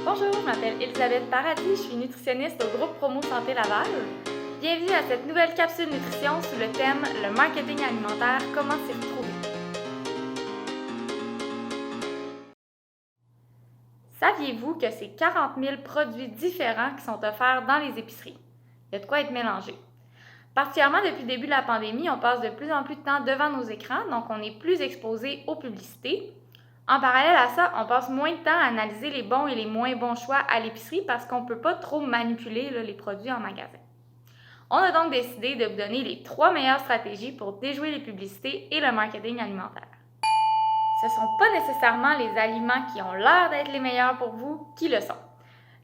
Bonjour, je m'appelle Elisabeth Paradis, je suis nutritionniste au groupe Promo Santé Laval. Bienvenue à cette nouvelle capsule nutrition sous le thème « Le marketing alimentaire, comment s'y retrouver ». Saviez-vous que c'est 40 000 produits différents qui sont offerts dans les épiceries? Il y a de quoi être mélangé. Particulièrement depuis le début de la pandémie, on passe de plus en plus de temps devant nos écrans, donc on est plus exposé aux publicités. En parallèle à ça, on passe moins de temps à analyser les bons et les moins bons choix à l'épicerie parce qu'on ne peut pas trop manipuler les produits en magasin. On a donc décidé de vous donner les 3 meilleures stratégies pour déjouer les publicités et le marketing alimentaire. Ce ne sont pas nécessairement les aliments qui ont l'air d'être les meilleurs pour vous qui le sont.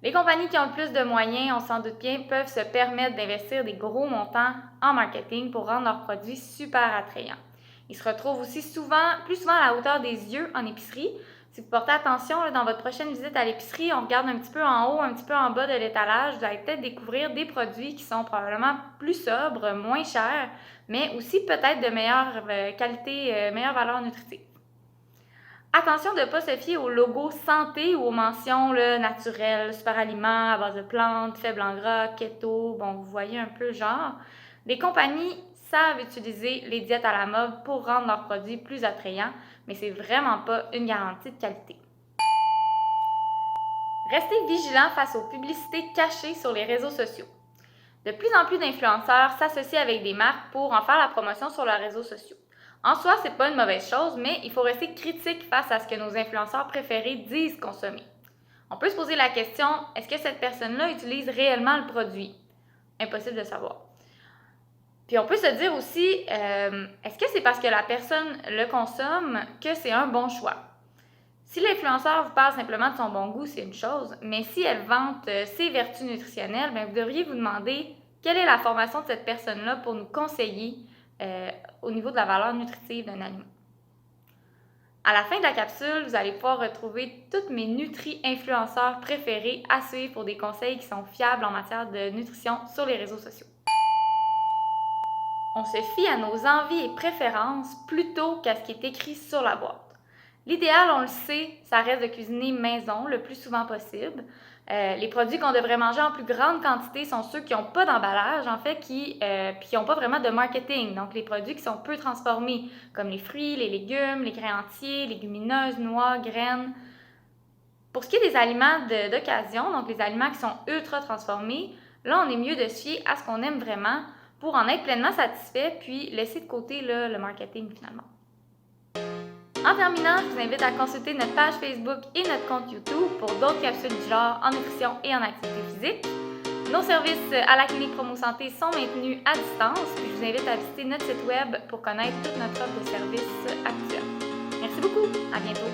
Les compagnies qui ont le plus de moyens, on s'en doute bien, peuvent se permettre d'investir des gros montants en marketing pour rendre leurs produits super attrayants. Ils se retrouvent aussi plus souvent à la hauteur des yeux en épicerie. Si vous portez attention, dans votre prochaine visite à l'épicerie, on regarde un petit peu en haut, un petit peu en bas de l'étalage, vous allez peut-être découvrir des produits qui sont probablement plus sobres, moins chers, mais aussi peut-être de meilleure qualité, meilleure valeur nutritive. Attention de ne pas se fier au logo santé ou aux mentions naturelles, super aliments, à base de plantes, faibles en gras, keto, bon, vous voyez un peu le genre. Les compagnies savent utiliser les diètes à la mode pour rendre leurs produits plus attrayants, mais c'est vraiment pas une garantie de qualité. Restez vigilants face aux publicités cachées sur les réseaux sociaux. De plus en plus d'influenceurs s'associent avec des marques pour en faire la promotion sur leurs réseaux sociaux. En soi, c'est pas une mauvaise chose, mais il faut rester critique face à ce que nos influenceurs préférés disent consommer. On peut se poser la question, est-ce que cette personne-là utilise réellement le produit? Impossible de savoir. Puis on peut se dire aussi, est-ce que c'est parce que la personne le consomme que c'est un bon choix? Si l'influenceur vous parle simplement de son bon goût, c'est une chose, mais si elle vante ses vertus nutritionnelles, bien, vous devriez vous demander quelle est la formation de cette personne-là pour nous conseiller au niveau de la valeur nutritive d'un aliment. À la fin de la capsule, vous allez pouvoir retrouver tous mes nutri-influenceurs préférés à suivre pour des conseils qui sont fiables en matière de nutrition sur les réseaux sociaux. On se fie à nos envies et préférences plutôt qu'à ce qui est écrit sur la boîte. L'idéal, on le sait, ça reste de cuisiner maison le plus souvent possible. Les produits qu'on devrait manger en plus grande quantité sont ceux qui n'ont pas d'emballage, en fait, puis qui n'ont pas vraiment de marketing. Donc, les produits qui sont peu transformés, comme les fruits, les légumes, les grains entiers, légumineuses, noix, graines. Pour ce qui est des aliments d'occasion, donc les aliments qui sont ultra transformés, là, on est mieux de se fier à ce qu'on aime vraiment pour en être pleinement satisfait, puis laisser de côté le marketing finalement. En terminant, je vous invite à consulter notre page Facebook et notre compte YouTube pour d'autres capsules du genre en nutrition et en activité physique. Nos services à la clinique Promo Santé sont maintenus à distance, puis je vous invite à visiter notre site web pour connaître toute notre offre de services actuelle. Merci beaucoup, à bientôt!